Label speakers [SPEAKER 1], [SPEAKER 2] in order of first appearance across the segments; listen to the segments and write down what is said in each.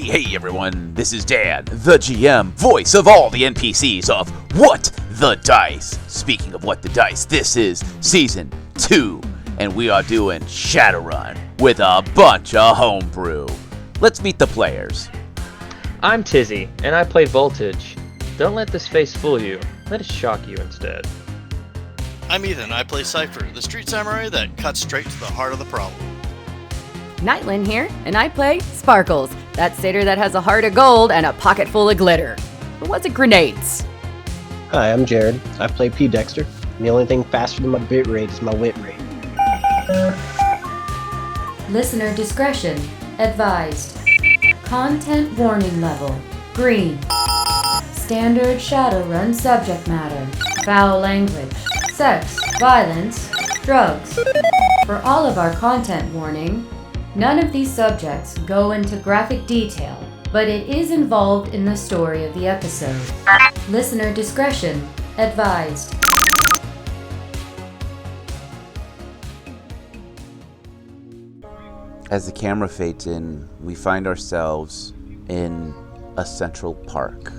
[SPEAKER 1] Hey everyone, this is Dan, the GM, voice of all the NPCs of What the Dice. Speaking of What the Dice, this is Season 2, and we are doing Shadowrun with a bunch of homebrew. Let's meet the players.
[SPEAKER 2] I'm Tizzy, and I play Voltage. Don't let this face fool you, let it shock you instead.
[SPEAKER 3] I'm Ethan, I play Cypher, the street samurai that cuts straight to the heart of the problem.
[SPEAKER 4] Nightlin here, and I play Sparkles, that satyr that has a heart of gold and a pocket full of glitter. Or was it grenades?
[SPEAKER 5] Hi, I'm Jared. I play P. Dexter, and the only thing faster than my bit rate is my wit rate.
[SPEAKER 6] Listener discretion advised. Content warning level green. Standard Shadowrun subject matter. Foul language. Sex, violence, drugs. For all of our content warning, none of these subjects go into graphic detail, but it is involved in the story of the episode. Listener discretion advised.
[SPEAKER 1] As the camera fades in, we find ourselves in a central park.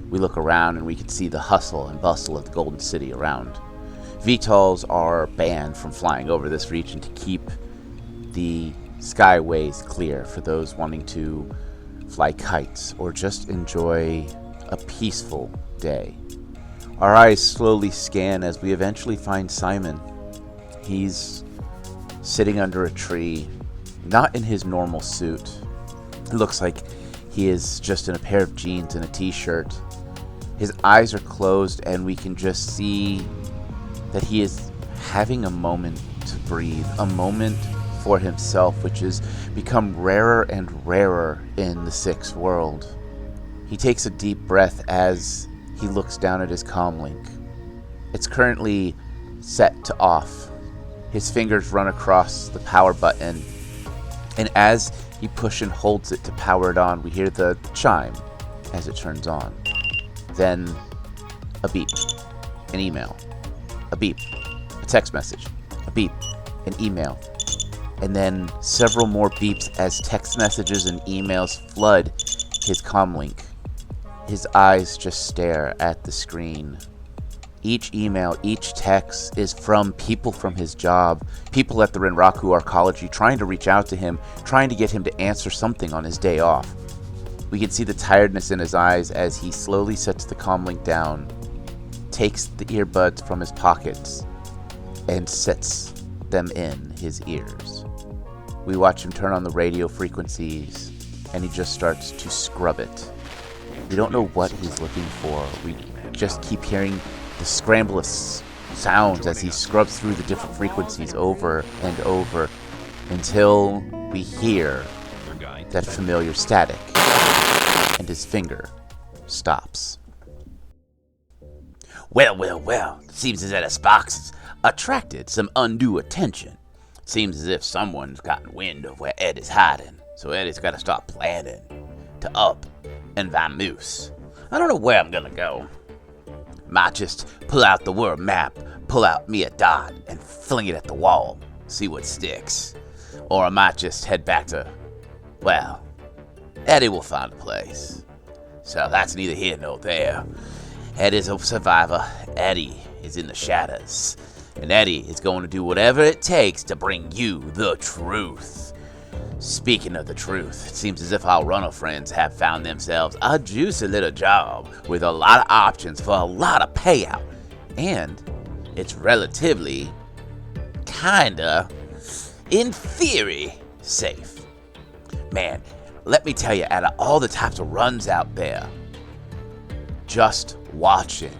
[SPEAKER 1] We look around and we can see the hustle and bustle of the Golden City around. VTOLs are banned from flying over this region to keep the skyways clear for those wanting to fly kites or just enjoy a peaceful day. Our eyes slowly scan as we eventually find Simon. He's sitting under a tree, not in his normal suit. It looks like he is just in a pair of jeans and a t-shirt. His eyes are closed and we can just see that he is having a moment to breathe, a moment for himself, which has become rarer and rarer in the Sixth World. He takes a deep breath as he looks down at his comlink. It's currently set to off. His fingers run across the power button, and as he pushes and holds it to power it on, we hear the chime as it turns on. Then a beep, an email, a beep, a text message, a beep, an email, and then several more beeps as text messages and emails flood his comlink. His eyes just stare at the screen. Each email, each text is from people from his job, people at the Renraku Arcology trying to reach out to him, trying to get him to answer something on his day off. We can see the tiredness in his eyes as he slowly sets the comlink down, takes the earbuds from his pockets, and sets them in his ears. We watch him turn on the radio frequencies, and he just starts to scrub it. We don't know what he's looking for. We just keep hearing the scramble of sounds as he scrubs through the different frequencies over and over until we hear that familiar static, and his finger stops. Well, seems as if Sparks attracted some undue attention. Seems as if someone's gotten wind of where Ed is hiding, so Eddie's got to start planning to up and vamoose. I don't know where I'm gonna go. Might just pull out the world map, pull out me a dot, and fling it at the wall, see what sticks. Or I might just head back to, well, Eddie will find a place. So that's neither here nor there. Ed is a survivor, Eddie is in the shadows, and Eddie is going to do whatever it takes to bring you the truth. Speaking of the truth, it seems as if our runner friends have found themselves a juicy little job with a lot of options for a lot of payout, and it's relatively, kinda, in theory, safe. Man, let me tell you, out of all the types of runs out there, just watching,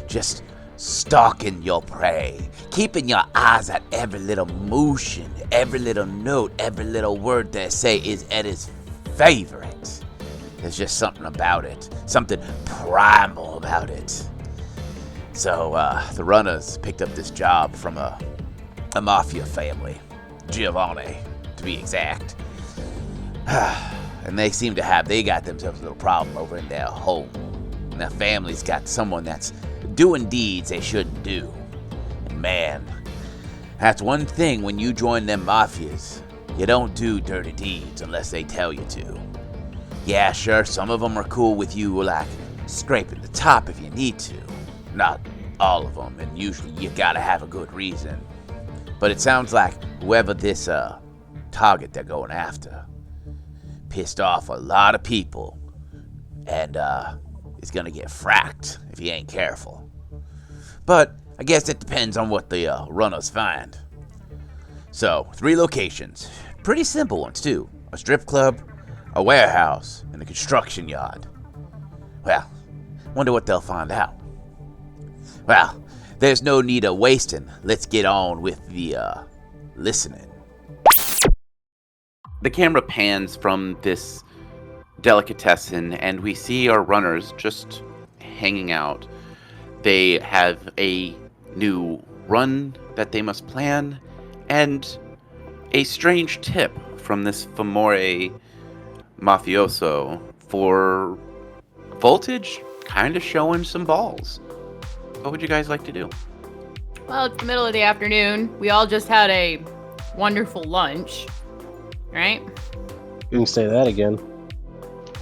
[SPEAKER 1] just stalking your prey, keeping your eyes at every little motion, every little note, every little word they say is Eddie's favorite. There's just something about it, something primal about it. So the runners picked up this job from a Mafia family, Giovanni to be exact. And they seem to they got themselves a little problem over in their home. And their family's got someone that's doing deeds they shouldn't do. And man, that's one thing when you join them mafias. You don't do dirty deeds unless they tell you to. Yeah, sure, some of them are cool with you, like, scraping the top if you need to. Not all of them, and usually you gotta have a good reason. But it sounds like whoever this, target they're going after pissed off a lot of people, and, is gonna get fracked if he ain't careful. But I guess it depends on what the, runners find. So, 3 locations. Pretty simple ones, too. A strip club, a warehouse, and a construction yard. Well, wonder what they'll find out. Well, there's no need of wasting. Let's get on with the, listening. The camera pans from this delicatessen, and we see our runners just hanging out. They have a new run that they must plan, and a strange tip from this Famore mafioso for Voltage kind of showing some balls. What would you guys like to do?
[SPEAKER 4] Well, it's the middle of the afternoon. We all just had a wonderful lunch, right?
[SPEAKER 5] You can say that again.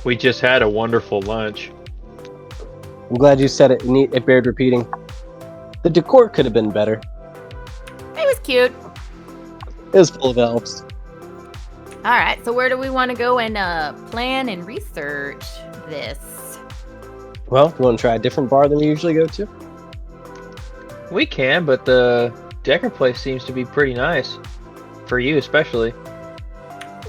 [SPEAKER 2] We just had a wonderful lunch.
[SPEAKER 5] I'm glad you said it. It bared repeating. The decor could have been better.
[SPEAKER 4] It was cute.
[SPEAKER 5] It was full of elves.
[SPEAKER 4] All right, so where do we want to go and plan and research this?
[SPEAKER 5] Well, you want to try a different bar than we usually go to?
[SPEAKER 2] We can, but the Decker place seems to be pretty nice. For you, especially.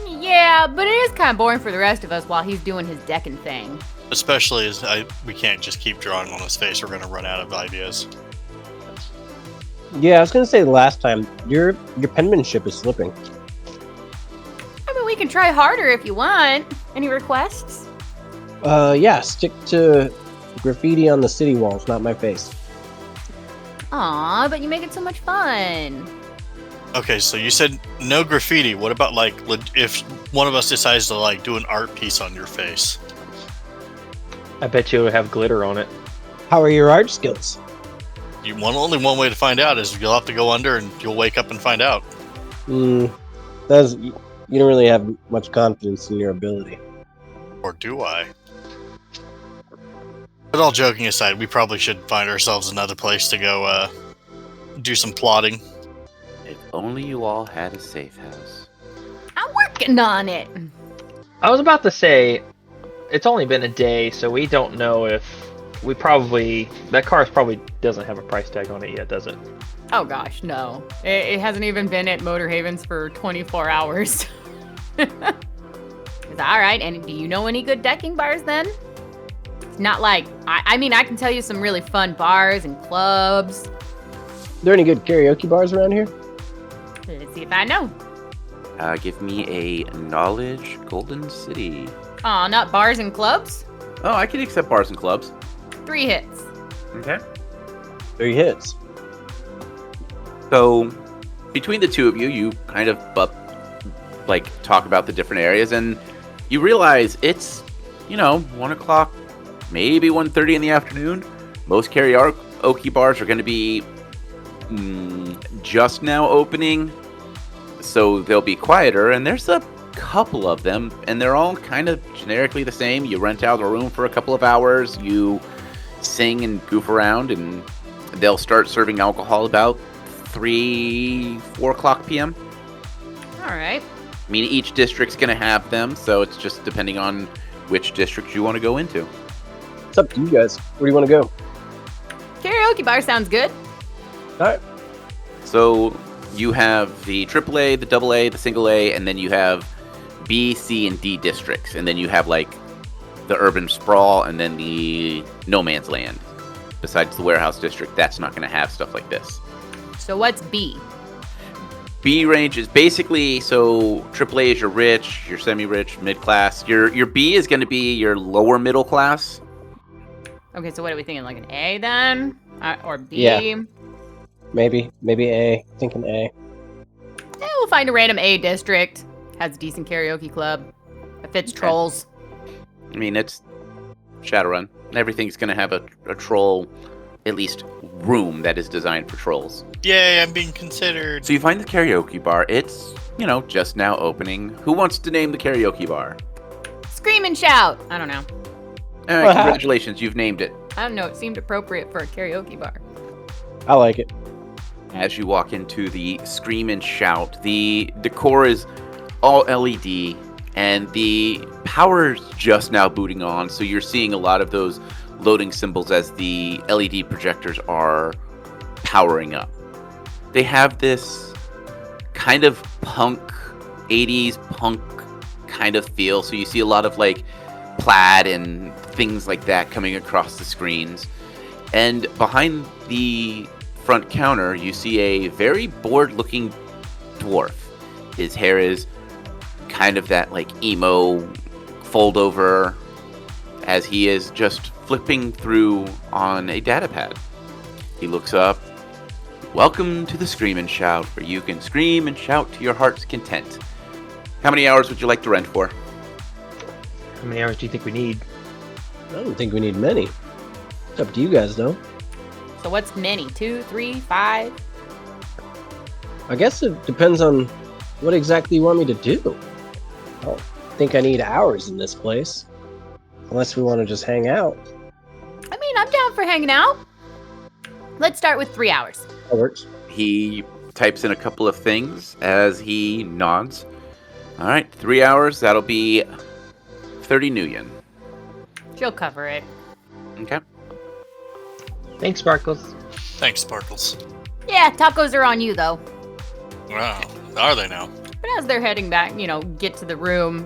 [SPEAKER 4] Yeah, but it is kind of boring for the rest of us while he's doing his decking thing.
[SPEAKER 3] Especially as we can't just keep drawing on his face. We're going to run out of ideas.
[SPEAKER 5] Yeah, I was gonna say the last time your penmanship is slipping.
[SPEAKER 4] I mean, we can try harder if you want. Any requests?
[SPEAKER 5] Yeah, stick to graffiti on the city walls, not my face.
[SPEAKER 4] Aw, but you make it so much fun.
[SPEAKER 3] Okay, so you said no graffiti. What about, like, if one of us decides to, like, do an art piece on your face?
[SPEAKER 2] I bet you it would have glitter on it.
[SPEAKER 5] How are your art skills?
[SPEAKER 3] Only one way to find out is you'll have to go under and you'll wake up and find out.
[SPEAKER 5] You don't really have much confidence in your ability.
[SPEAKER 3] Or do I? But all joking aside, we probably should find ourselves another place to go do some plotting.
[SPEAKER 1] If only you all had a safe house.
[SPEAKER 4] I'm working on it.
[SPEAKER 2] I was about to say, it's only been a day, so we don't know if that car probably doesn't have a price tag on it yet, does it?
[SPEAKER 4] Oh gosh, no. It hasn't even been at Motor Havens for 24 hours. Alright, and do you know any good decking bars then? Not like, I mean, I can tell you some really fun bars and clubs.
[SPEAKER 5] Are there any good karaoke bars around here?
[SPEAKER 4] Let's see if I know.
[SPEAKER 1] Give me a knowledge Golden City.
[SPEAKER 4] Aw, not bars and clubs?
[SPEAKER 1] Oh, I can accept bars and clubs.
[SPEAKER 4] 3 hits.
[SPEAKER 1] Okay.
[SPEAKER 5] 3 hits.
[SPEAKER 1] So, between the two of you, you kind of talk about the different areas, and you realize it's, 1 o'clock, maybe 1:30 in the afternoon. Most karaoke bars are going to be just now opening, so they'll be quieter, and there's a couple of them, and they're all kind of generically the same. You rent out a room for a couple of hours, you sing and goof around, and they'll start serving alcohol about 3-4 o'clock p.m.
[SPEAKER 4] Alright.
[SPEAKER 1] I mean, each district's going to have them, so it's just depending on which district you want to go into.
[SPEAKER 5] It's up to you guys. Where do you want to go?
[SPEAKER 4] Karaoke bar sounds good.
[SPEAKER 5] Alright.
[SPEAKER 1] So you have the AAA, the AA, the single A, and then you have B, C, and D districts. And then you have, the urban sprawl and then the no man's land. Besides the warehouse district, that's not going to have stuff like this.
[SPEAKER 4] So what's B?
[SPEAKER 1] B range is basically, so AAA is your rich, your semi-rich, mid-class. Your B is going to be your lower middle class.
[SPEAKER 4] Okay, so what are we thinking? Like an A then? Or B?
[SPEAKER 5] Yeah. Maybe A. Thinking A.
[SPEAKER 4] Yeah, we'll find a random A district. Has a decent karaoke club. It fits trolls.
[SPEAKER 1] I mean, it's Shadowrun. Everything's going to have a troll, at least room that is designed for trolls.
[SPEAKER 3] Yay, I'm being considered.
[SPEAKER 1] So you find the karaoke bar. It's, just now opening. Who wants to name the karaoke bar?
[SPEAKER 4] Scream and Shout. I don't know.
[SPEAKER 1] All right, congratulations, you've named it.
[SPEAKER 4] I don't know. It seemed appropriate for a karaoke bar.
[SPEAKER 5] I like it.
[SPEAKER 1] As you walk into the Scream and Shout, the decor is all LED, and the power's just now booting on, so you're seeing a lot of those loading symbols as the LED projectors are powering up. They have this kind of punk, 80s punk kind of feel, so you see a lot of like plaid and things like that coming across the screens. And behind the front counter, you see a very bored-looking dwarf. His hair is kind of that like emo fold over as he is just flipping through on a data pad. He looks up. Welcome to the Scream and Shout, where you can scream and shout to your heart's content. How many hours would you like to rent for?
[SPEAKER 2] How many hours do you think we need?
[SPEAKER 5] I don't think we need many. It's up to you guys, though.
[SPEAKER 4] So what's many? 2, 3, 5?
[SPEAKER 5] I guess it depends on what exactly you want me to do. I don't think I need hours in this place. Unless we want to just hang out.
[SPEAKER 4] I mean, I'm down for hanging out. Let's start with 3 hours.
[SPEAKER 5] That works.
[SPEAKER 1] He types in a couple of things as he nods. All right, 3 hours. That'll be 30 new yen.
[SPEAKER 4] She'll cover it.
[SPEAKER 1] Okay.
[SPEAKER 2] Thanks, Sparkles.
[SPEAKER 3] Thanks, Sparkles.
[SPEAKER 4] Yeah, tacos are on you, though.
[SPEAKER 3] Wow, are they now?
[SPEAKER 4] But as they're heading back, get to the room,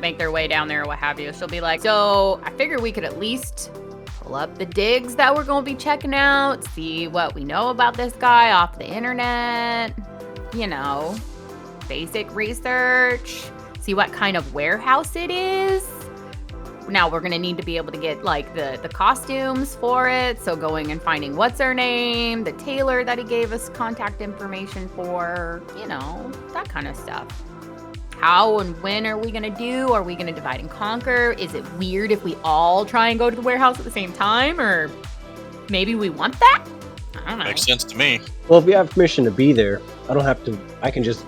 [SPEAKER 4] make their way down there or what have you, she'll be like, so I figure we could at least pull up the digs that we're going to be checking out, see what we know about this guy off the internet, basic research, see what kind of warehouse it is. Now we're going to need to be able to get like the costumes for it. So going and finding what's her name, the tailor that he gave us contact information for, that kind of stuff. How and when are we going to do? Are we going to divide and conquer? Is it weird if we all try and go to the warehouse at the same time? Or maybe we want that? I don't know.
[SPEAKER 3] Makes sense to me.
[SPEAKER 5] Well, if you have permission to be there, I can just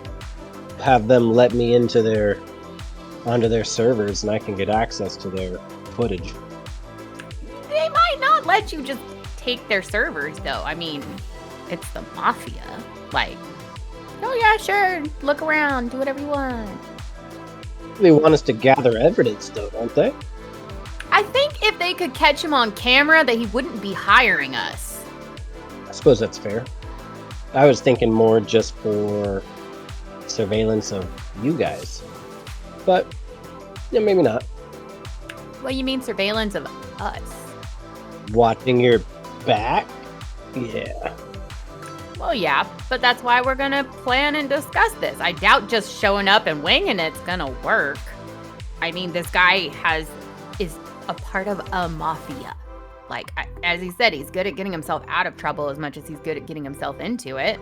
[SPEAKER 5] have them let me onto their servers and I can get access to their footage.
[SPEAKER 4] They might not let you just take their servers, though. I mean, it's the Mafia. Like, oh yeah, sure, look around, do whatever you want.
[SPEAKER 5] They want us to gather evidence, though, don't they?
[SPEAKER 4] I think if they could catch him on camera, that he wouldn't be hiring us.
[SPEAKER 5] I suppose that's fair. I was thinking more just for surveillance of you guys. But, yeah, maybe not.
[SPEAKER 4] What, you mean surveillance of us?
[SPEAKER 5] Watching your back? Yeah.
[SPEAKER 4] Well, yeah, but that's why we're gonna plan and discuss this. I doubt just showing up and winging it's gonna work. I mean, this guy is a part of a mafia. Like, as he said, he's good at getting himself out of trouble as much as he's good at getting himself into it.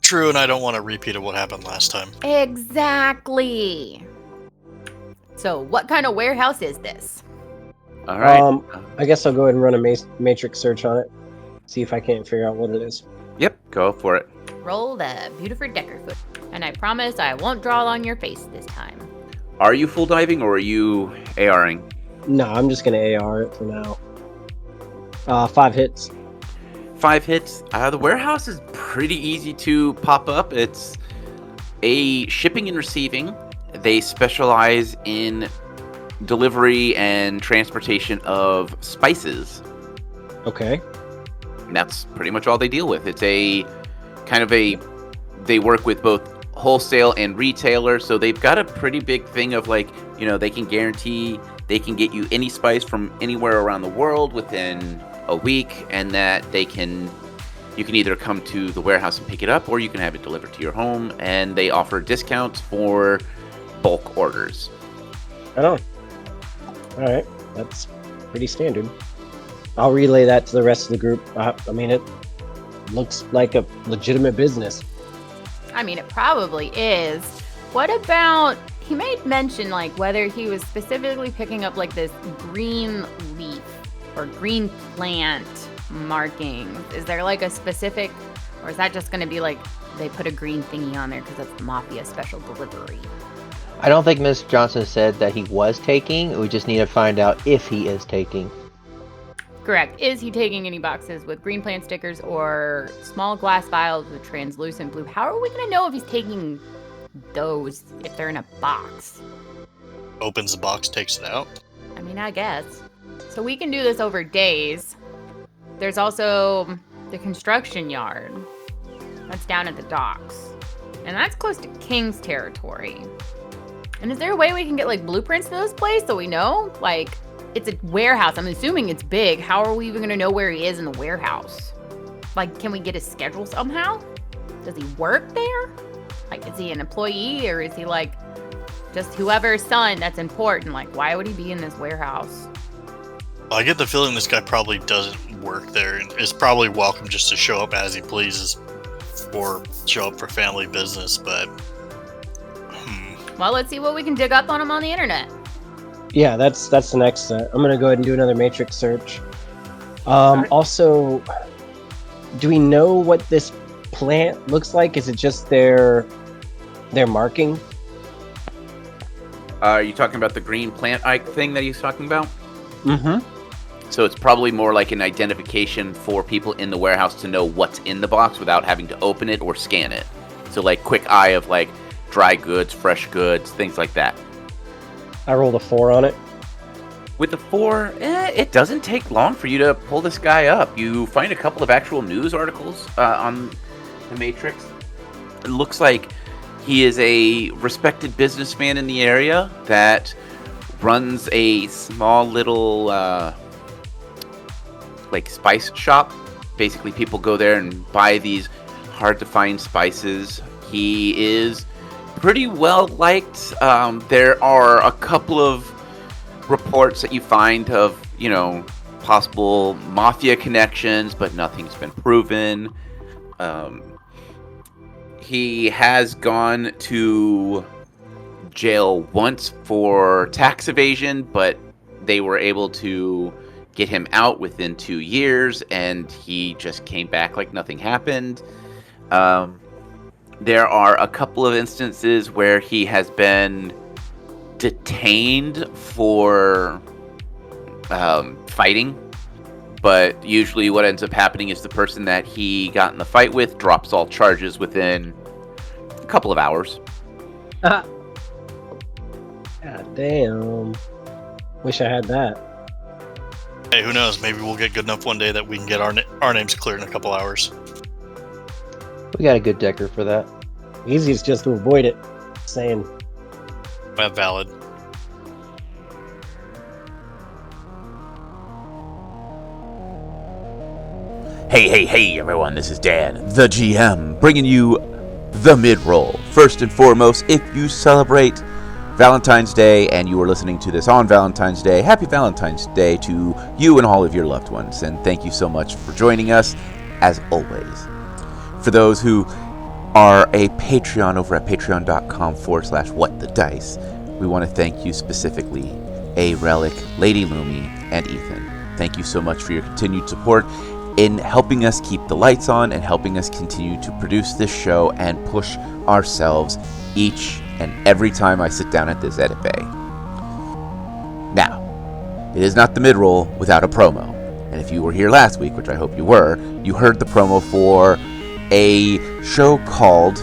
[SPEAKER 3] True, and I don't want to repeat of what happened last time.
[SPEAKER 4] Exactly. So, what kind of warehouse is this?
[SPEAKER 1] All right.
[SPEAKER 5] I guess I'll go ahead and run a matrix search on it. See if I can't figure out what it is.
[SPEAKER 1] Yep, go for it.
[SPEAKER 4] Roll the Buford Decker foot. And I promise I won't draw on your face this time.
[SPEAKER 1] Are you full diving or are you ARing?
[SPEAKER 5] No, I'm just going to AR it for now. 5 hits.
[SPEAKER 1] 5 hits. The warehouse is pretty easy to pop up. It's a shipping and receiving. They specialize in delivery and transportation of spices.
[SPEAKER 5] Okay.
[SPEAKER 1] And that's pretty much all they deal with. It's a kind of they work with both wholesale and retailer, so they've got a pretty big thing of like, they can guarantee they can get you any spice from anywhere around the world within a week, and that you can either come to the warehouse and pick it up, or you can have it delivered to your home, and they offer discounts for bulk orders.
[SPEAKER 5] I know. All right, that's pretty standard. I'll relay that to the rest of the group. I mean, it looks like a legitimate business.
[SPEAKER 4] I mean, it probably is. What about, he made mention, like, whether he was specifically picking up, like, this green leaf or green plant marking. Is there, like, a specific, or is that just going to be, like, they put a green thingy on there because that's the Mafia special delivery?
[SPEAKER 2] I don't think Ms. Johnson said that he was taking. We just need to find out if he is taking.
[SPEAKER 4] Correct. Is he taking any boxes with green plant stickers or small glass vials with translucent blue? How are we going to know if he's taking those if they're in a box?
[SPEAKER 3] Opens the box, takes it out.
[SPEAKER 4] I mean, I guess. So we can do this over days. There's also the construction yard. That's down at the docks. And that's close to King's territory. And is there a way we can get, like, blueprints to this place so we know? Like, it's a warehouse. I'm assuming it's big. How are we even going to know where he is in the warehouse? Like, can we get his schedule somehow? Does he work there? Like, is he an employee or is he, like, just whoever's son that's important? Like, why would he be in this warehouse?
[SPEAKER 3] I get the feeling this guy probably doesn't work there and is probably welcome just to show up as he pleases or show up for family business, but...
[SPEAKER 4] Well, let's see what we can dig up on him on the internet.
[SPEAKER 5] Yeah, that's the next set. I'm gonna go ahead and do another matrix search. Also, do we know what this plant looks like? Is it just their marking?
[SPEAKER 1] Are you talking about the green plant Ike thing that he's talking about?
[SPEAKER 5] Mm-hmm.
[SPEAKER 1] So it's probably more like an identification for people in the warehouse to know what's in the box without having to open it or scan it. So like quick eye of like dry goods, fresh goods, things like that.
[SPEAKER 5] I rolled a 4 on it.
[SPEAKER 1] With the 4, it doesn't take long for you to pull this guy up. You find a couple of actual news articles on the Matrix. It looks like he is a respected businessman in the area that runs a small little like spice shop. Basically, people go there and buy these hard-to-find spices. He is pretty well liked. There are a couple of reports that you find of, possible Mafia connections, but nothing's been proven. He has gone to jail once for tax evasion, but they were able to get him out within 2 years, and he just came back like nothing happened. There are a couple of instances where he has been detained for fighting, but usually what ends up happening is the person that he got in the fight with drops all charges within a couple of hours.
[SPEAKER 5] God damn. Wish I had that.
[SPEAKER 3] Hey, who knows? Maybe we'll get good enough one day that we can get our names cleared in a couple hours.
[SPEAKER 2] We got a good decker for that.
[SPEAKER 5] Easiest just to avoid it. Saying.
[SPEAKER 3] Valid.
[SPEAKER 1] Hey, everyone, this is Dan, the GM, bringing you the mid-roll. First and foremost, if you celebrate Valentine's Day and you are listening to this on Valentine's Day, happy Valentine's Day to you and all of your loved ones, and thank you so much for joining us, as always. For those who are a Patreon over at patreon.com/whatthedice, we want to thank you specifically, A Relic, Lady Lumi, and Ethan. Thank you so much for your continued support in helping us keep the lights on and helping us continue to produce this show and push ourselves each and every time I sit down at this edit bay. Now, it is not the mid-roll without a promo. And if you were here last week, which I hope you were, you heard the promo for a show called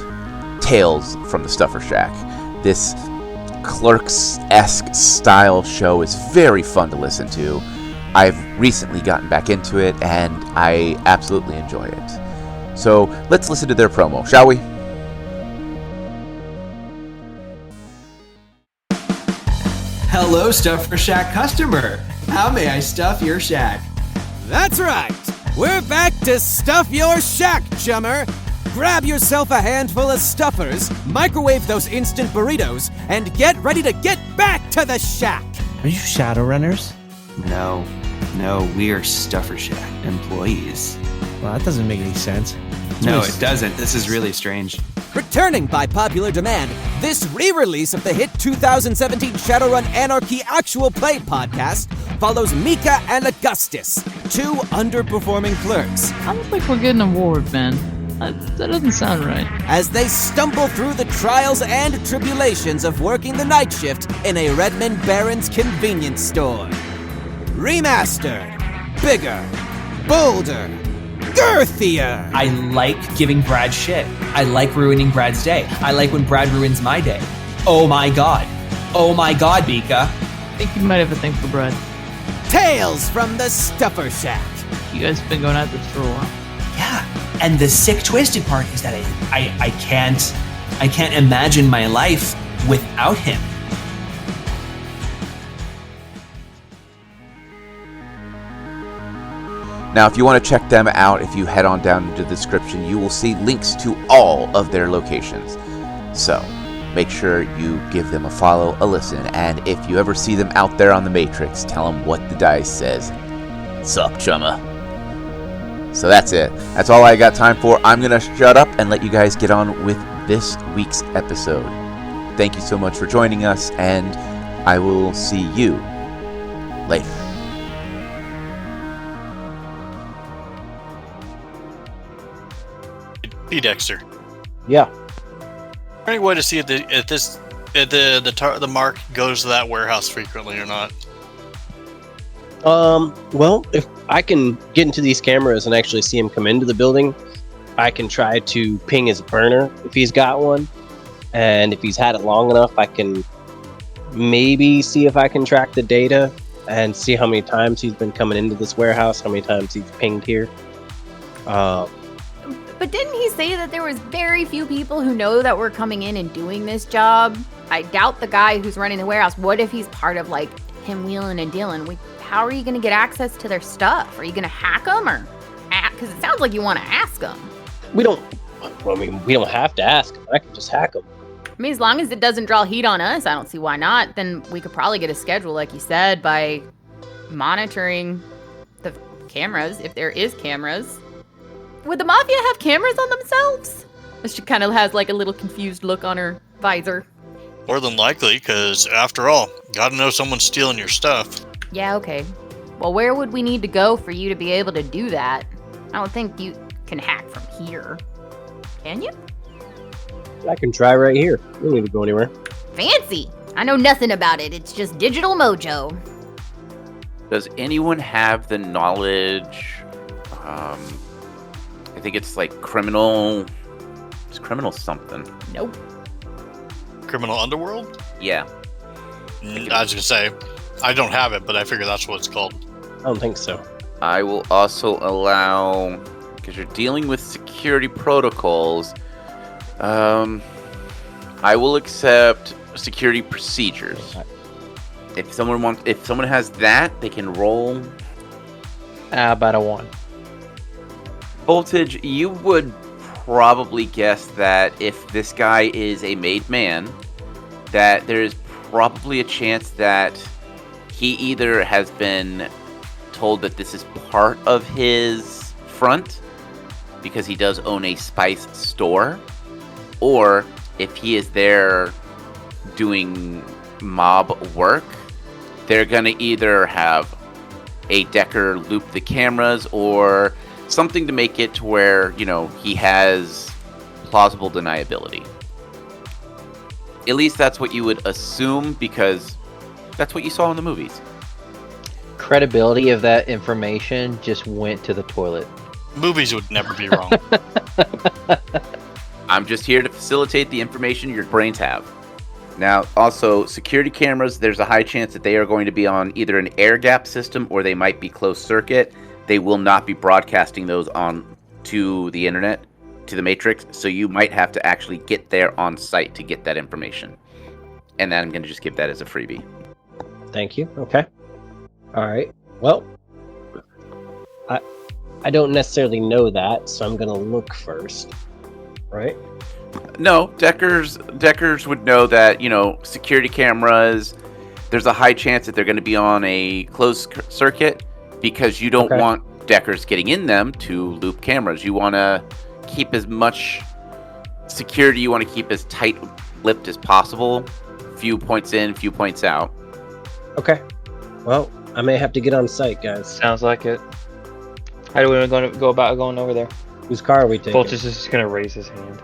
[SPEAKER 1] Tales from the Stuffer Shack. This Clerks-esque style show is very fun to listen to. I've recently gotten back into it, and I absolutely enjoy it. So let's listen to their promo, shall we?
[SPEAKER 7] Hello, Stuffer Shack customer. How may I stuff your shack?
[SPEAKER 8] That's right. We're back to stuff your shack, chummer. Grab yourself a handful of stuffers, microwave those instant burritos, and get ready to get back to the shack.
[SPEAKER 9] Are you Shadowrunners?
[SPEAKER 7] No, we're Stuffer Shack employees.
[SPEAKER 9] Well, that doesn't make any sense.
[SPEAKER 7] No, it doesn't. This is really strange.
[SPEAKER 8] Returning by popular demand, this re-release of the hit 2017 Shadowrun Anarchy Actual Play podcast follows Mika and Augustus, two underperforming clerks.
[SPEAKER 10] I don't think we're getting an award, man. That doesn't sound right.
[SPEAKER 8] as they stumble through the trials and tribulations of working the night shift in a Redmond Barons convenience store. Remastered, bigger, bolder, girthier.
[SPEAKER 11] I like giving Brad shit. I like ruining Brad's day. I like when Brad ruins my day. Oh my god. Oh my god, Mika.
[SPEAKER 10] I think you might have a thing for Brad.
[SPEAKER 8] Tales from the Stuffer Shack.
[SPEAKER 10] You guys have been going at this for a while.
[SPEAKER 11] Yeah. And the sick twisted part is that I can't imagine my life without him.
[SPEAKER 1] Now, if you want to check them out, if you head on down into the description, you will see links to all of their locations. So, make sure you give them a follow, a listen, and if you ever see them out there on the Matrix, tell them what the dice says. Sup, chumma. So that's it. That's all I got time for. I'm going to shut up and let you guys get on with this week's episode. Thank you so much for joining us, and I will see you later.
[SPEAKER 3] P. Dexter.
[SPEAKER 5] Yeah.
[SPEAKER 3] Any way to see if the mark goes to that warehouse frequently or not?
[SPEAKER 5] Well, if I can get into these cameras and actually see him come into the building, I can try to ping his burner if he's got one. And if he's had it long enough, I can maybe see if I can track the data and see how many times he's been coming into this warehouse, how many times he's pinged here.
[SPEAKER 4] But didn't he say that there was very few people who know that we're coming in and doing this job? I doubt the guy who's running the warehouse. What if he's part of, like, him wheeling and dealing? How are you going to get access to their stuff? Are you going to hack them or... Because it sounds like you want to ask them.
[SPEAKER 5] We don't have to ask him. I can just hack him.
[SPEAKER 4] I mean, as long as it doesn't draw heat on us, I don't see why not. Then we could probably get a schedule, like you said, by monitoring the cameras, if there is cameras. Would the Mafia have cameras on themselves? She kind of has like a little confused look on her visor.
[SPEAKER 3] More than likely, because after all, gotta know someone's stealing your stuff.
[SPEAKER 4] Yeah, okay. Well, where would we need to go for you to be able to do that? I don't think you can hack from here. Can you?
[SPEAKER 5] I can try right here. We don't need to go anywhere.
[SPEAKER 4] Fancy! I know nothing about it. It's just digital mojo.
[SPEAKER 1] Does anyone have the knowledge? I think it's like criminal. It's criminal something.
[SPEAKER 4] Nope.
[SPEAKER 3] Criminal Underworld?
[SPEAKER 1] Yeah.
[SPEAKER 3] I was gonna say, I don't have it, but I figure that's what it's called.
[SPEAKER 5] I don't think so.
[SPEAKER 1] I will also allow, because you're dealing with security protocols, I will accept security procedures. If someone has that, they can roll.
[SPEAKER 2] About a 1.
[SPEAKER 1] Voltage, you would probably guess that if this guy is a made man, that there's probably a chance that he either has been told that this is part of his front, because he does own a spice store, or if he is there doing mob work, they're gonna either have a Decker loop the cameras or something to make it to where, he has plausible deniability. At least that's what you would assume, because that's what you saw in the movies.
[SPEAKER 2] Credibility of that information just went to the toilet.
[SPEAKER 3] Movies would never be wrong.
[SPEAKER 1] I'm just here to facilitate the information your brains have. Now, also, security cameras, there's a high chance that they are going to be on either an air gap system or they might be closed circuit. They will not be broadcasting those on to the internet, to the Matrix, so you might have to actually get there on site to get that information. And then I'm going to just give that as a freebie.
[SPEAKER 5] Thank you. Okay. All right. Well, I don't necessarily know that, so I'm going to look first. Right?
[SPEAKER 1] No, Deckers would know that, security cameras, there's a high chance that they're going to be on a closed circuit, because you don't want Deckers getting in them to loop cameras. You want to keep as much security, you want to keep as tight-lipped as possible. Few points in, few points out.
[SPEAKER 5] Okay. Well, I may have to get on site, guys.
[SPEAKER 2] Sounds like it. How do we go about going over there?
[SPEAKER 5] Whose car are we taking?
[SPEAKER 2] Voltus is just gonna raise his hand.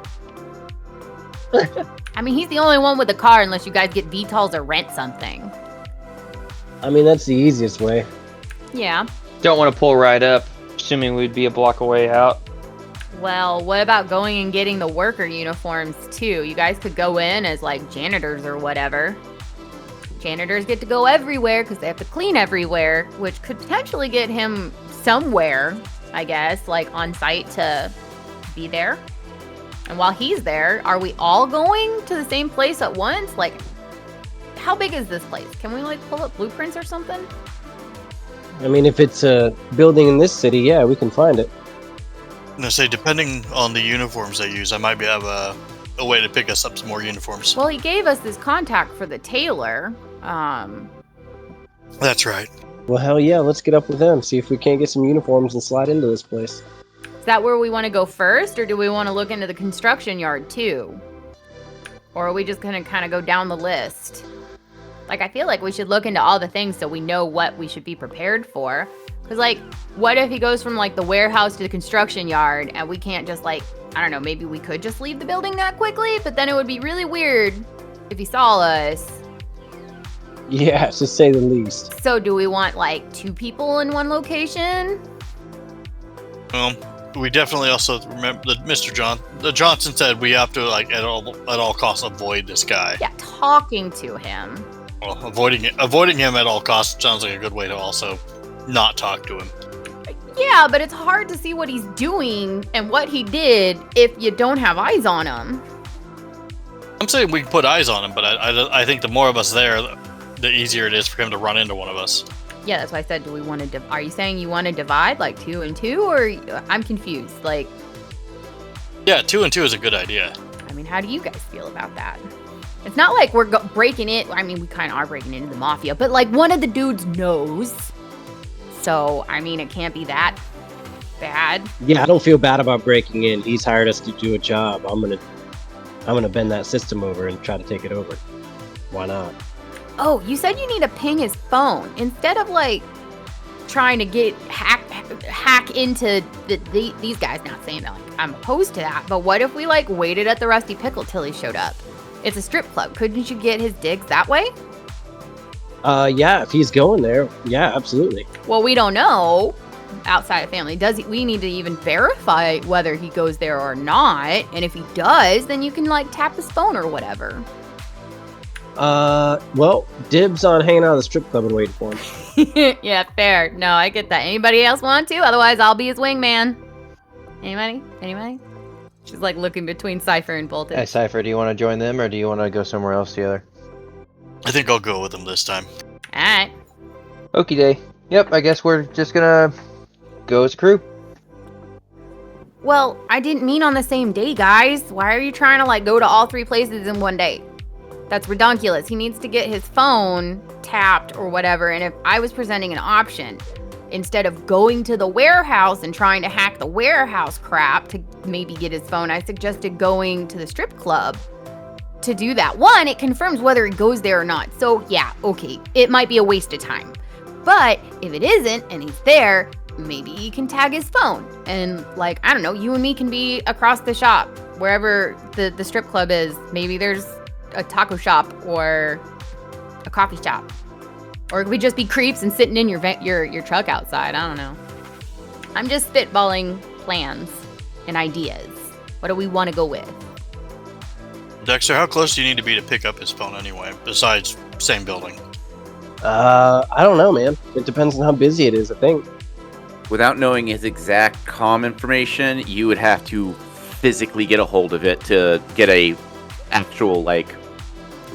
[SPEAKER 4] I mean, he's the only one with a car unless you guys get VTOLs or rent something.
[SPEAKER 5] I mean, that's the easiest way.
[SPEAKER 4] Yeah.
[SPEAKER 2] Don't want to pull right up, assuming we'd be a block away out.
[SPEAKER 4] Well, what about going and getting the worker uniforms too? You guys could go in as like janitors or whatever. Janitors get to go everywhere because they have to clean everywhere, which could potentially get him somewhere, I guess, like on site to be there. And while he's there, are we all going to the same place at once? Like, how big is this place? Can we like pull up blueprints or something?
[SPEAKER 5] I mean, if it's a building in this city, yeah, we can find it.
[SPEAKER 3] I'm gonna say, depending on the uniforms they use, I might have a way to pick us up some more uniforms.
[SPEAKER 4] Well, he gave us this contact for the tailor.
[SPEAKER 3] That's right.
[SPEAKER 5] Well, hell yeah, let's get up with them, see if we can't get some uniforms and slide into this place.
[SPEAKER 4] Is that where we want to go first, or do we want to look into the construction yard too? Or are we just going to kind of go down the list? Like, I feel like we should look into all the things so we know what we should be prepared for. Because, like, what if he goes from, like, the warehouse to the construction yard, and we can't just, like, I don't know, maybe we could just leave the building that quickly, but then it would be really weird if he saw us.
[SPEAKER 5] Yeah, to say the least.
[SPEAKER 4] So do we want, like, 2 people in one location?
[SPEAKER 3] We definitely also remember that the Johnson said we have to, like, at all costs avoid this guy.
[SPEAKER 4] Yeah, talking to him.
[SPEAKER 3] Well, avoiding him at all costs sounds like a good way to also not talk to him.
[SPEAKER 4] Yeah, but it's hard to see what he's doing and what he did if you don't have eyes on him.
[SPEAKER 3] I'm saying we can put eyes on him, but I think the more of us there, the easier it is for him to run into one of us.
[SPEAKER 4] Yeah, that's why I said, do we want to are you saying you want to divide, like 2 and 2, or I'm confused, like...
[SPEAKER 3] Yeah, 2 and 2 is a good idea.
[SPEAKER 4] I mean, how do you guys feel about that? It's not like we're breaking it, I mean, we kind of are breaking into the Mafia, but like one of the dudes knows. So, I mean, it can't be that bad.
[SPEAKER 5] Yeah, I don't feel bad about breaking in. He's hired us to do a job. I'm gonna bend that system over and try to take it over. Why not?
[SPEAKER 4] Oh, you said you need to ping his phone instead of like trying to hack into these guys. Not saying that like I'm opposed to that, but what if we like waited at the Rusty Pickle till he showed up? It's a strip club. Couldn't you get his digs that way?
[SPEAKER 5] Yeah, if he's going there, yeah, absolutely.
[SPEAKER 4] Well, we don't know outside of family. We need to even verify whether he goes there or not. And if he does, then you can like tap his phone or whatever.
[SPEAKER 5] Well, dibs on hanging out of the strip club and waiting for him.
[SPEAKER 4] Yeah, fair. No, I get that. Anybody else want to? Otherwise, I'll be his wingman. Anybody? She's like looking between Cypher and Bolton.
[SPEAKER 12] Hey, Cypher, do you want to join them or do you want to go somewhere else together?
[SPEAKER 3] I think I'll go with him this time.
[SPEAKER 4] Alright.
[SPEAKER 12] Okie day. Yep, I guess we're just gonna go as a crew.
[SPEAKER 4] Well, I didn't mean on the same day, guys. Why are you trying to like go to all 3 places in one day? That's redonkulous. He needs to get his phone tapped or whatever. And if I was presenting an option, instead of going to the warehouse and trying to hack the warehouse crap to maybe get his phone, I suggested going to the strip club to do that. 1, it confirms whether he goes there or not. So yeah, okay, it might be a waste of time. But if it isn't and he's there, maybe he can tag his phone. And like, I don't know, you and me can be across the shop, wherever the strip club is. Maybe there's a taco shop or a coffee shop. Or it could just be creeps and sitting in your truck outside. I don't know. I'm just spitballing plans and ideas. What do we want to go with?
[SPEAKER 3] Dexter, how close do you need to be to pick up his phone anyway, besides same building?
[SPEAKER 5] I don't know, man. It depends on how busy it is, I think.
[SPEAKER 1] Without knowing his exact comm information, you would have to physically get a hold of it to get a actual, like,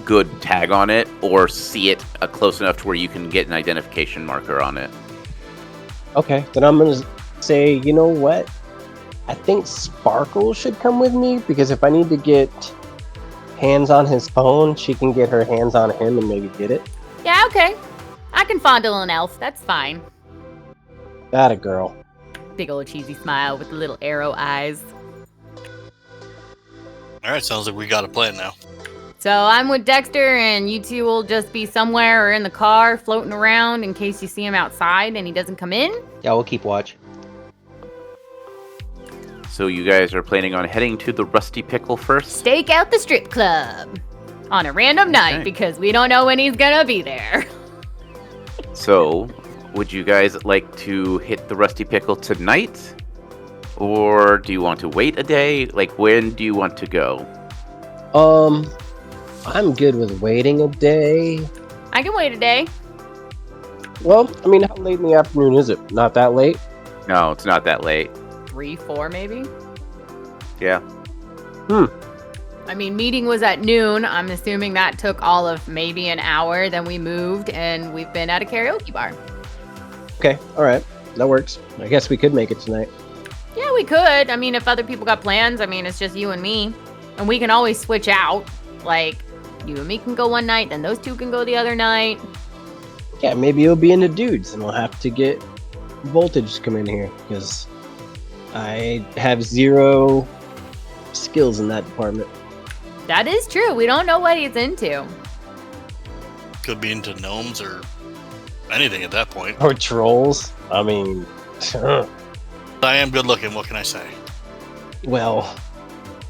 [SPEAKER 1] good tag on it, or see it close enough to where you can get an identification marker on it.
[SPEAKER 5] Okay, then I'm gonna say, you know what? I think Sparkle should come with me, because if I need to get hands on his phone, she can get her hands on him and maybe get it.
[SPEAKER 4] Yeah, okay. I can fondle an elf. That's fine.
[SPEAKER 5] That a girl.
[SPEAKER 4] Big old cheesy smile with the little arrow eyes.
[SPEAKER 3] Alright, sounds like we got a plan now.
[SPEAKER 4] So I'm with Dexter, and you two will just be somewhere or in the car floating around in case you see him outside and he doesn't come in?
[SPEAKER 12] Yeah, we'll keep watch.
[SPEAKER 1] So you guys are planning on heading to the Rusty Pickle first?
[SPEAKER 4] Stake out the strip club on a random night because we don't know when he's gonna be there.
[SPEAKER 1] So, would you guys like to hit the Rusty Pickle tonight? Or do you want to wait a day? Like, when do you want to go?
[SPEAKER 5] I'm good with waiting a day.
[SPEAKER 4] I can wait a day.
[SPEAKER 5] Well, I mean, how late in the afternoon is it? Not that late?
[SPEAKER 1] No, it's not that late.
[SPEAKER 4] 3, 4 maybe?
[SPEAKER 1] Yeah.
[SPEAKER 4] I mean, meeting was at noon. I'm assuming that took all of maybe an hour. Then we moved, and we've been at a karaoke bar.
[SPEAKER 5] Okay, alright. That works. I guess we could make it tonight.
[SPEAKER 4] Yeah, we could. I mean, if other people got plans, I mean, it's just you and me. And we can always switch out. Like, you and me can go one night, then those two can go the other night.
[SPEAKER 5] Yeah, maybe it'll be into dudes, and we'll have to get Voltage to come in here, because I have 0 skills in that department.
[SPEAKER 4] That is true. We don't know what he's into.
[SPEAKER 3] Could be into gnomes or anything at that point.
[SPEAKER 5] Or trolls. I mean...
[SPEAKER 3] I am good looking, what can I say?
[SPEAKER 5] Well,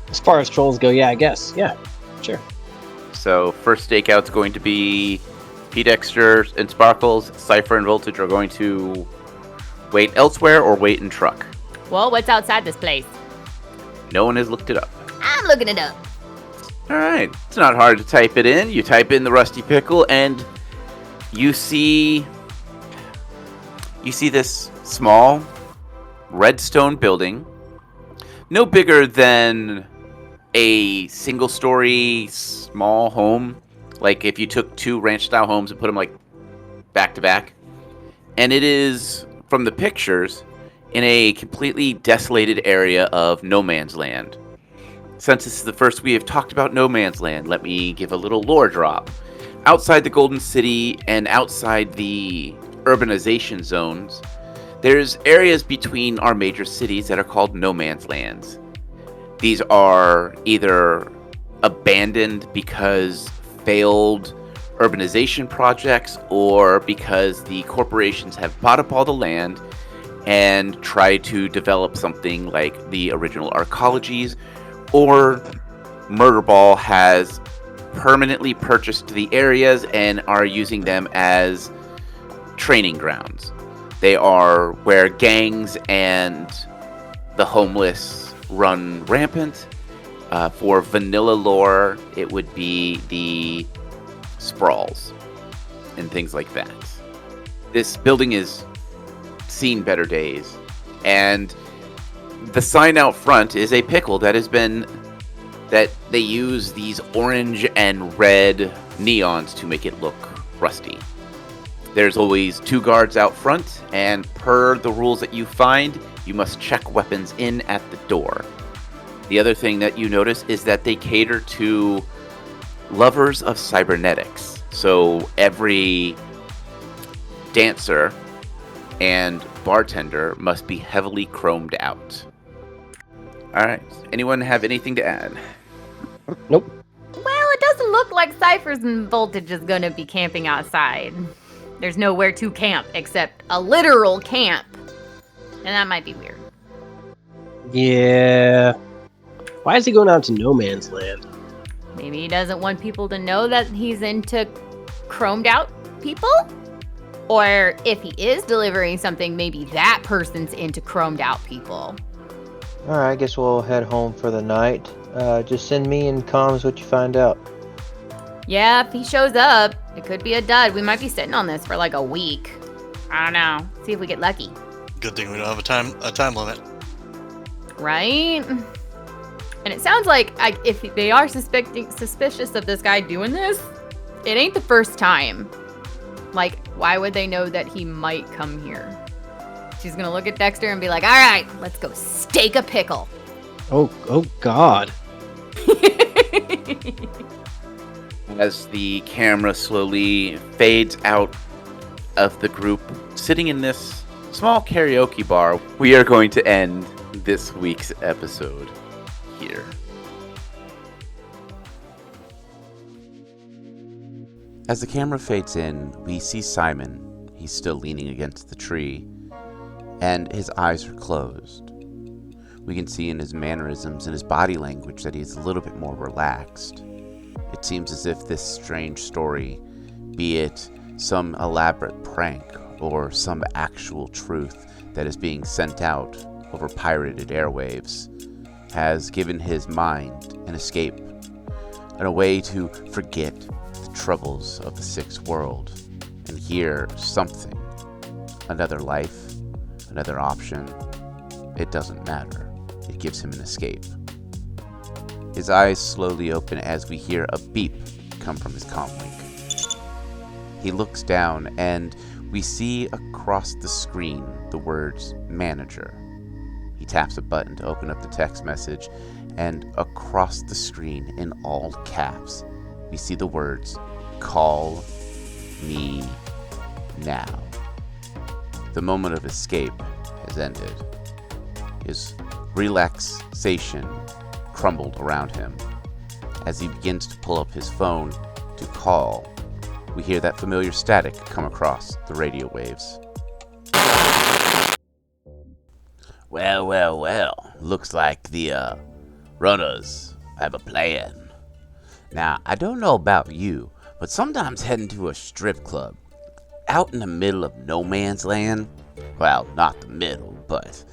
[SPEAKER 5] as far as trolls go, yeah, I guess. Yeah, sure.
[SPEAKER 1] So, first stakeout's going to be Pete Dexter and Sparkles. Cypher and Voltage are going to wait elsewhere or wait in truck.
[SPEAKER 4] Well, what's outside this place?
[SPEAKER 1] No one has looked it up.
[SPEAKER 4] I'm looking it up.
[SPEAKER 1] Alright, it's not hard to type it in. You type in the Rusty Pickle and you see this small redstone building, no bigger than a single-story small home. Like if you took 2 ranch-style homes and put them like back to back. And it is, from the pictures, in a completely desolated area of no man's land. Since this is the first we have talked about no man's land, let me give a little lore drop. Outside the Golden City and outside the urbanization zones, there's areas between our major cities that are called no man's lands. These are either abandoned because failed urbanization projects or because the corporations have bought up all the land and tried to develop something like the original arcologies, or Murderball has permanently purchased the areas and are using them as training grounds. They are where gangs and the homeless run rampant. For vanilla lore, it would be the sprawls and things like that. This building has seen better days, and the sign out front is a pickle that they use these orange and red neons to make it look rusty. There's always 2 guards out front, and per the rules that you find, you must check weapons in at the door. The other thing that you notice is that they cater to lovers of cybernetics. So every dancer and bartender must be heavily chromed out. Alright, anyone have anything to add?
[SPEAKER 5] Nope.
[SPEAKER 4] Well, it doesn't look like Cyphers and Voltage is gonna be camping outside. There's nowhere to camp except a literal camp. And that might be weird.
[SPEAKER 5] Yeah. Why is he going out to no man's land?
[SPEAKER 4] Maybe he doesn't want people to know that he's into chromed out people? Or if he is delivering something, maybe that person's into chromed out people.
[SPEAKER 12] Alright, I guess we'll head home for the night. Just send me in comms what you find out.
[SPEAKER 4] Yeah, if he shows up, it could be a dud. We might be sitting on this for like a week. I don't know. See if we get lucky.
[SPEAKER 3] Good thing we don't have a time limit.
[SPEAKER 4] Right? And it sounds like if they are suspicious of this guy doing this, it ain't the first time. Like, why would they know that he might come here? She's gonna look at Dexter and be like, all right, let's go stake a pickle.
[SPEAKER 5] Oh God.
[SPEAKER 1] As the camera slowly fades out of the group sitting in this small karaoke bar, we are going to end this week's episode here. As the camera fades in, we see Simon. He's still leaning against the tree, and his eyes are closed. We can see in his mannerisms and his body language that he's a little bit more relaxed. It seems as if this strange story, be it some elaborate prank or some actual truth that is being sent out over pirated airwaves, has given his mind an escape and a way to forget the troubles of the sixth world and hear something, another life, another option. It doesn't matter. It gives him an escape. His eyes slowly open as we hear a beep come from his comlink. He looks down and we see across the screen the words manager. He taps a button to open up the text message, and across the screen in all caps, we see the words, "Call me now." The moment of escape has ended. His relaxation crumbled around him. As he begins to pull up his phone to call, we hear that familiar static come across the radio waves. Well, looks like the runners have a plan. Now, I don't know about you, but sometimes heading to a strip club out in the middle of no man's land, well, not the middle, but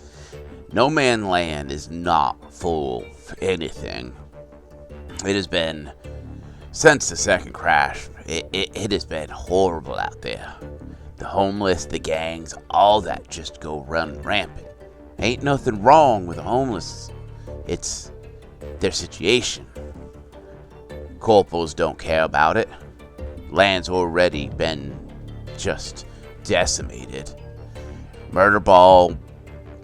[SPEAKER 1] no man's land is not full of anything. It has been, since the second crash, it has been horrible out there. The homeless, the gangs, all that just go run rampant. Ain't nothing wrong with the homeless. It's their situation. Corporals don't care about it. Land's already been just decimated. Murder ball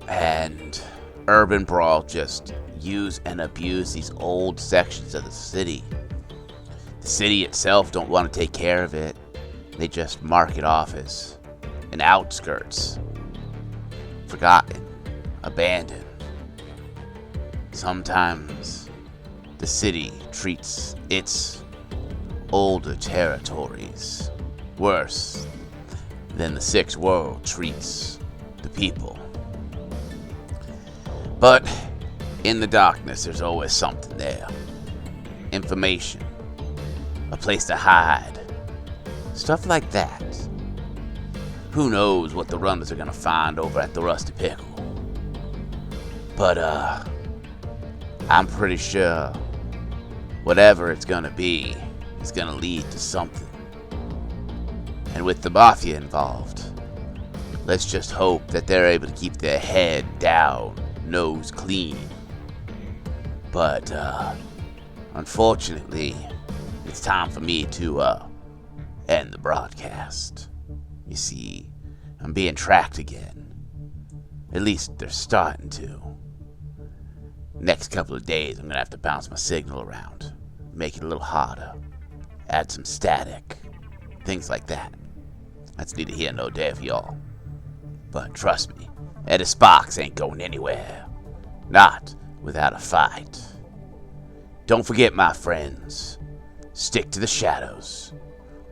[SPEAKER 1] and urban brawl just use and abuse these old sections of the city. The city itself don't want to take care of it. They just mark it off as an outskirts. Forgotten. Abandoned. Sometimes the city treats its older territories worse than the sixth world treats the people. But in the darkness, there's always something there. Information, a place to hide, stuff like that. Who knows what the runners are gonna find over at the Rusty Pickle? But I'm pretty sure whatever it's gonna be is gonna lead to something. And with the Mafia involved, let's just hope that they're able to keep their head down, nose clean. But unfortunately, it's time for me to end the broadcast. You see, I'm being tracked again. At least they're starting to. Next couple of days, I'm gonna have to bounce my signal around, make it a little harder, add some static, things like that. That's neither here nor there for y'all. But trust me, Eddie Sparks ain't going anywhere. Not without a fight. Don't forget, my friends, stick to the shadows.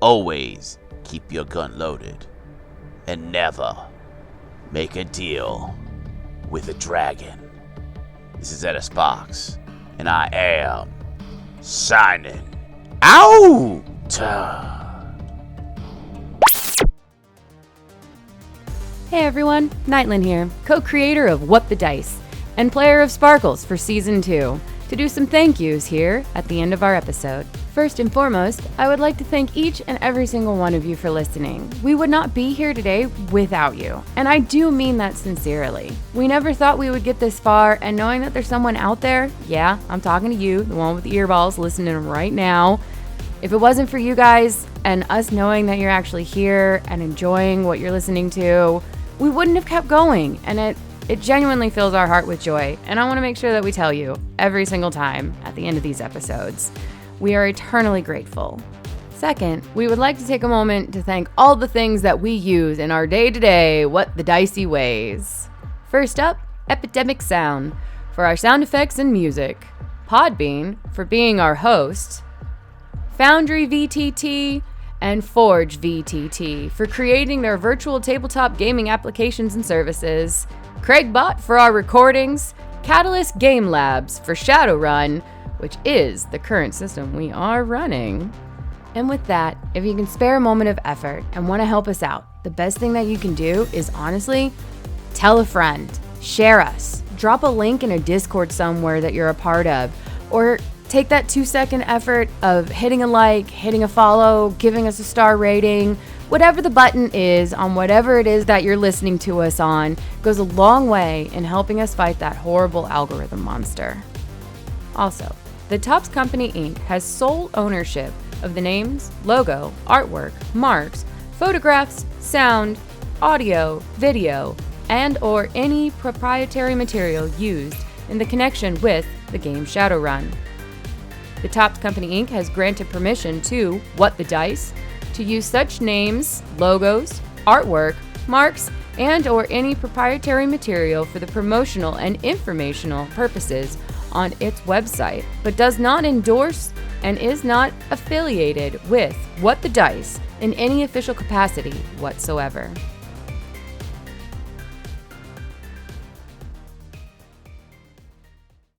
[SPEAKER 1] Always keep your gun loaded. And never make a deal with a dragon. This is Eddie Sparks, and I am signing out.
[SPEAKER 6] Hey everyone, Nightlin here, co-creator of What the Dice, and player of Sparkles for Season 2, to do some thank yous here at the end of our episode. First and foremost, I would like to thank each and every single one of you for listening. We would not be here today without you, and I do mean that sincerely. We never thought we would get this far, and knowing that there's someone out there, yeah, I'm talking to you, the one with the earballs listening right now. If it wasn't for you guys, and us knowing that you're actually here and enjoying what you're listening to, we wouldn't have kept going, and it genuinely fills our heart with joy, and I want to make sure that we tell you every single time at the end of these episodes. We are eternally grateful. Second, we would like to take a moment to thank all the things that we use in our day-to-day What the Dicey ways. First up, Epidemic Sound for our sound effects and music, Podbean for being our host, Foundry VTT, and Forge VTT for creating their virtual tabletop gaming applications and services, Craigbot for our recordings,
[SPEAKER 4] Catalyst Game Labs for Shadowrun, which is the current system we are running. And with that, if you can spare a moment of effort and want to help us out, the best thing that you can do is honestly tell a friend, share us, drop a link in a Discord somewhere that you're a part of, or take that 2-second effort of hitting a like, hitting a follow, giving us a star rating. Whatever the button is on whatever it is that you're listening to us on goes a long way in helping us fight that horrible algorithm monster. Also, the Topps Company Inc. has sole ownership of the names, logo, artwork, marks, photographs, sound, audio, video, and or any proprietary material used in the connection with the game Shadowrun. The Topps Company Inc. has granted permission to What the Dice to use such names, logos, artwork, marks, and or any proprietary material for the promotional and informational purposes on its website, but does not endorse and is not affiliated with What the Dice in any official capacity whatsoever.